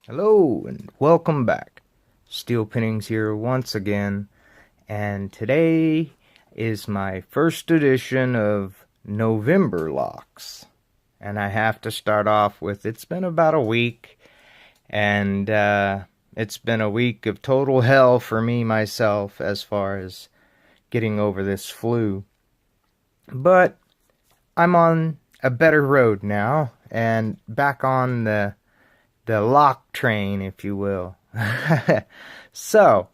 Hello and welcome back. Steel Pinnings here once again, and today is my first edition of November locks. And I have to start off with it's been about a week, and it's been a week of total hell for me myself as far as getting over this flu. But I'm on a better road now and back on the lock train, if you will. So,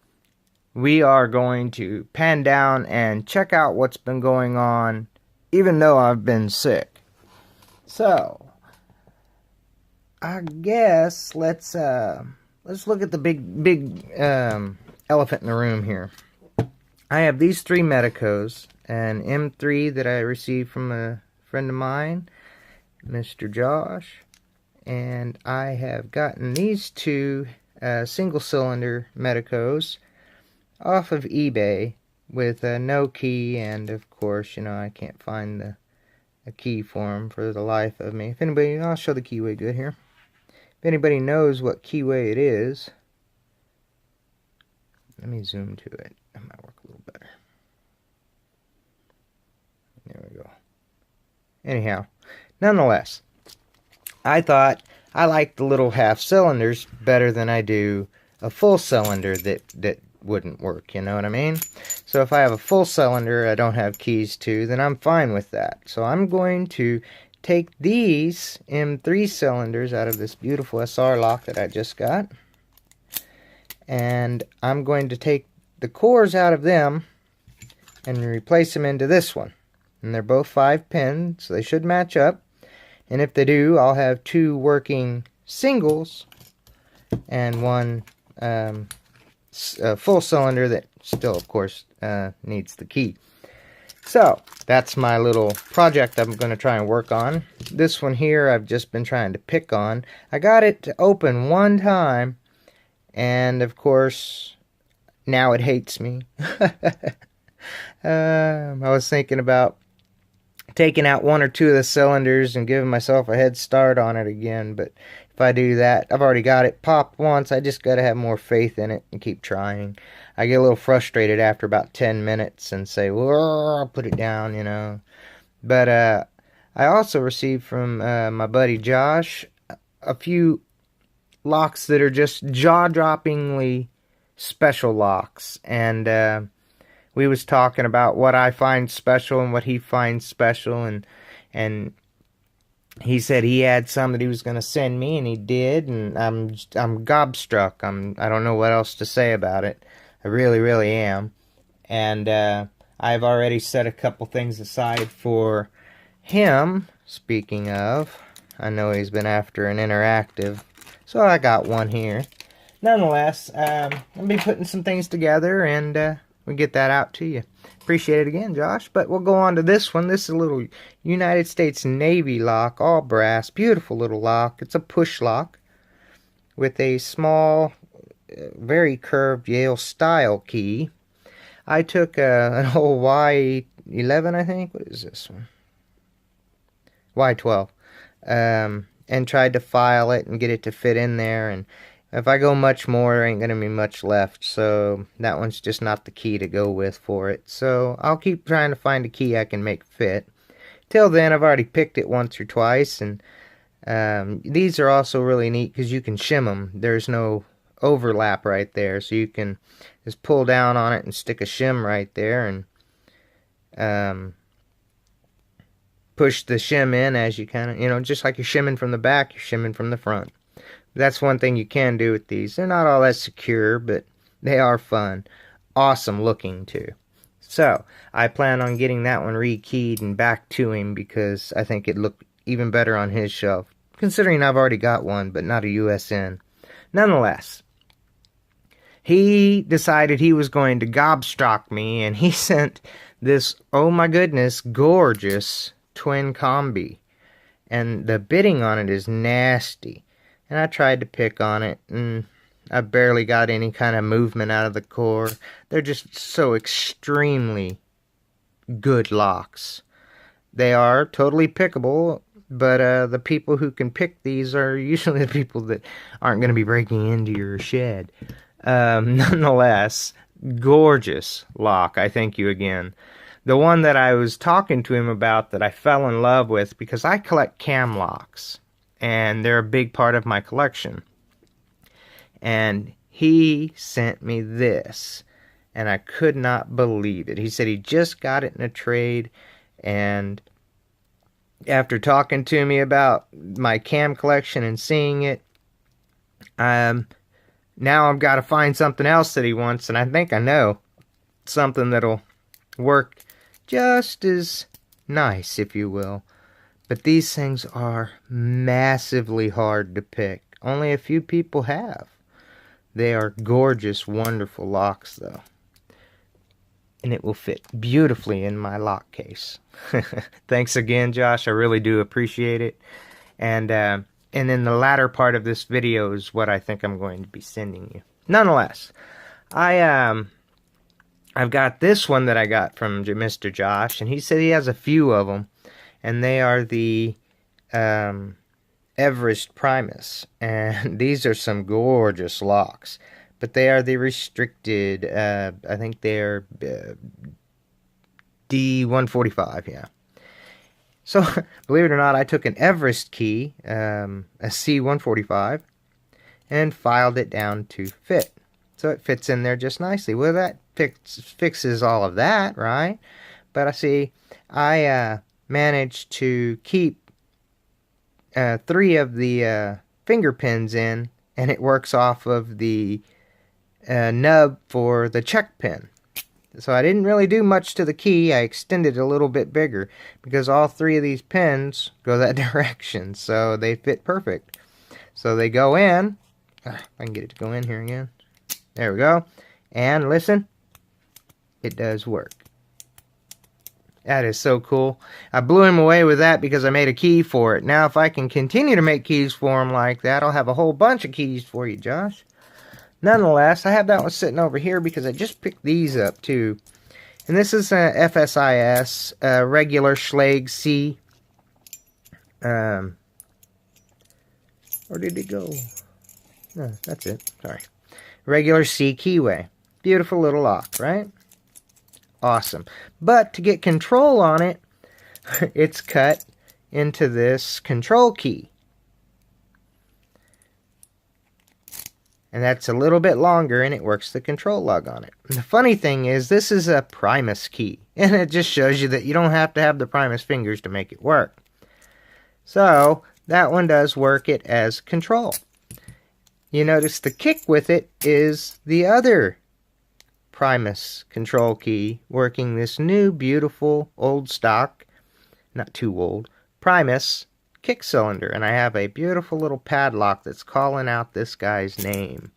we are going to pan down and check out what's been going on, even though I've been sick. So, I guess let's look at the big elephant in the room here. I have these three Medicos, an M3 that I received from a friend of mine, Mr. Josh. And I have gotten these two single-cylinder Medicos off of eBay with no key, and of course, I can't find a key for them for the life of me. If anybody, I'll show the keyway good here. If anybody knows what keyway it is, let me zoom to it. That might work a little better. There we go. Anyhow, nonetheless, I thought I like the little half cylinders better than I do a full cylinder that wouldn't work, you know what I mean? So if I have a full cylinder I don't have keys to, then I'm fine with that. So I'm going to take these M3 cylinders out of this beautiful SR lock that I just got, and I'm going to take the cores out of them and replace them into this one. And they're both 5 pin, so they should match up. And if they do, I'll have two working singles and one full cylinder that still, of course, needs the key. So, that's my little project I'm going to try and work on. This one here I've just been trying to pick on. I got it to open one time, and of course, now it hates me. I was thinking about taking out one or two of the cylinders and giving myself a head start on it again, but if I do that, I've already got it popped once. I just got to have more faith in it and keep trying. I get a little frustrated after about 10 minutes and say, well, I'll put it down. But I also received from my buddy Josh a few locks that are just jaw-droppingly special locks, and we was talking about what I find special and what he finds special, and he said he had some that he was going to send me, and he did, and I'm gobstruck. I don't know what else to say about it. I really, really am. And I've already set a couple things aside for him. Speaking of, I know he's been after an interactive, so I got one here. Nonetheless, I'll be putting some things together, and we'll get that out to you. Appreciate it again, Josh. But we'll go on to this one. This is a little United States Navy lock, all brass. Beautiful little lock. It's a push lock with a small, very curved Yale style key. I took an old Y11, I think. What is this one? Y12. And tried to file it and get it to fit in there, and if I go much more, there ain't going to be much left, so that one's just not the key to go with for it. So I'll keep trying to find a key I can make fit. Till then, I've already picked it once or twice, and these are also really neat because you can shim them. There's no overlap right there, so you can just pull down on it and stick a shim right there, and push the shim in as you kind of, just like you're shimming from the back, you're shimming from the front. That's one thing you can do with these. They're not all that secure, but they are fun. Awesome looking, too. So, I plan on getting that one rekeyed and back to him because I think it'd look even better on his shelf, considering I've already got one, but not a USN. Nonetheless, he decided he was going to gobstock me, and he sent this, oh my goodness, gorgeous twin combi. And the bitting on it is nasty. And I tried to pick on it, and I barely got any kind of movement out of the core. They're just so extremely good locks. They are totally pickable, but the people who can pick these are usually the people that aren't going to be breaking into your shed. Nonetheless, gorgeous lock. I thank you again. The one that I was talking to him about that I fell in love with, because I collect cam locks, and they're a big part of my collection. And he sent me this, and I could not believe it. He said he just got it in a trade, and after talking to me about my cam collection and seeing it, now I've got to find something else that he wants, and I think I know something that'll work just as nice, if you will. But these things are massively hard to pick. Only a few people have. They are gorgeous, wonderful locks, though. And it will fit beautifully in my lock case. Thanks again, Josh. I really do appreciate it. And in the latter part of this video is what I think I'm going to be sending you. Nonetheless, I've got this one that I got from Mr. Josh, and he said he has a few of them, and they are the Everest Primus, and these are some gorgeous locks, but they are the restricted, I think they're D145, yeah. So, believe it or not, I took an Everest key, a C145, and filed it down to fit. So it fits in there just nicely. Well, that fixes all of that, right? But I managed to keep 3 of the finger pins in, and it works off of the nub for the check pin. So I didn't really do much to the key. I extended it a little bit bigger because all 3 of these pins go that direction, so they fit perfect. So they go in. I can get it to go in here again. There we go. And listen, it does work. That is so cool. I blew him away with that because I made a key for it. Now, if I can continue to make keys for him like that, I'll have a whole bunch of keys for you, Josh. Nonetheless, I have that one sitting over here because I just picked these up, too. And this is a FSIS, regular Schlage C. Where did it go? No, that's it. Sorry. Regular C keyway. Beautiful little lock, right? Awesome. But to get control on it, it's cut into this control key. And that's a little bit longer, and it works the control lug on it. And the funny thing is, this is a Primus key. And it just shows you that you don't have to have the Primus fingers to make it work. So, that one does work it as control. You notice the kick with it is the other Primus control key working this new beautiful old stock, not too old, Primus kick cylinder. And I have a beautiful little padlock that's calling out this guy's name.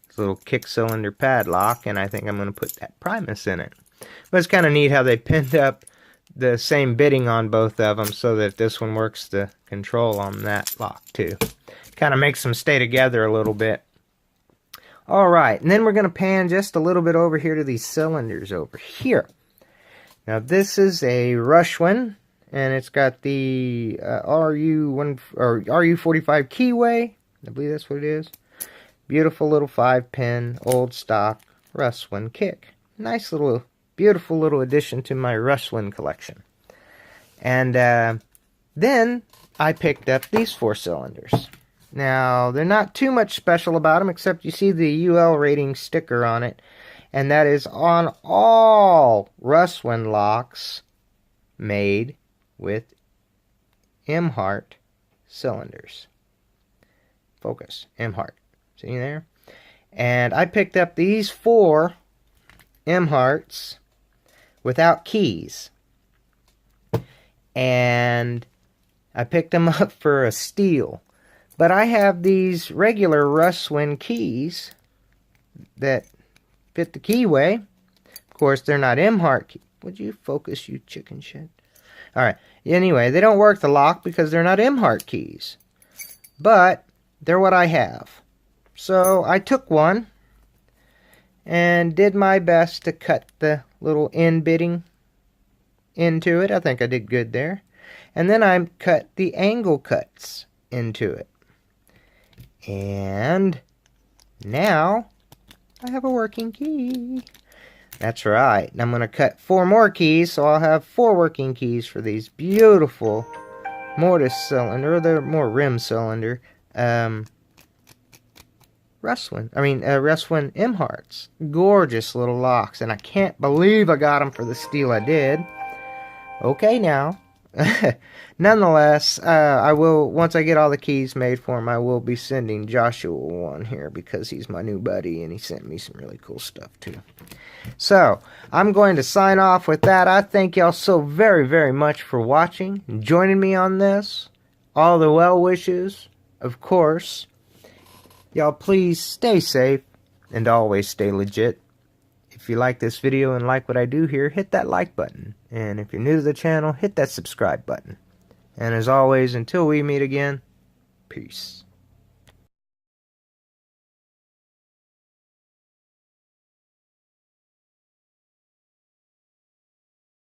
This little kick cylinder padlock, and I think I'm going to put that Primus in it. But it's kind of neat how they pinned up the same bitting on both of them so that this one works the control on that lock too. Kind of makes them stay together a little bit. Alright, and then we're going to pan just a little bit over here to these cylinders over here. Now this is a Rushwin, and it's got the RU45 keyway. I believe that's what it is. Beautiful little 5-pin old stock Rushwin kick. Nice little, beautiful little addition to my Rushwin collection. And then I picked up these 4 cylinders. Now, they're not too much special about them, except you see the UL rating sticker on it. And that is on all Rushwin locks made with Emhart cylinders. Focus, Emhart. See there? And I picked up these 4 Emharts without keys. And I picked them up for a steal. But I have these regular Rushwin keys that fit the keyway. Of course, they're not Emhart keys. Would you focus, you chicken shit? Alright, anyway, they don't work the lock because they're not Emhart keys. But they're what I have. So I took one and did my best to cut the little end bitting into it. I think I did good there. And then I cut the angle cuts into it. And now I have a working key. That's right. I'm going to cut 4 more keys, so I'll have 4 working keys for these beautiful mortise cylinder, they're more rim cylinder, Restwin M-Hearts. Gorgeous little locks, and I can't believe I got them for the steal I did. Okay now. Nonetheless, I will, once I get all the keys made for him, I will be sending Joshua one here because he's my new buddy and he sent me some really cool stuff too. So, I'm going to sign off with that. I thank y'all so very, very much for watching and joining me on this. All the well wishes, of course. Y'all please stay safe and always stay legit. If you like this video and like what I do here, hit that like button. And if you're new to the channel, hit that subscribe button. And as always, until we meet again, peace.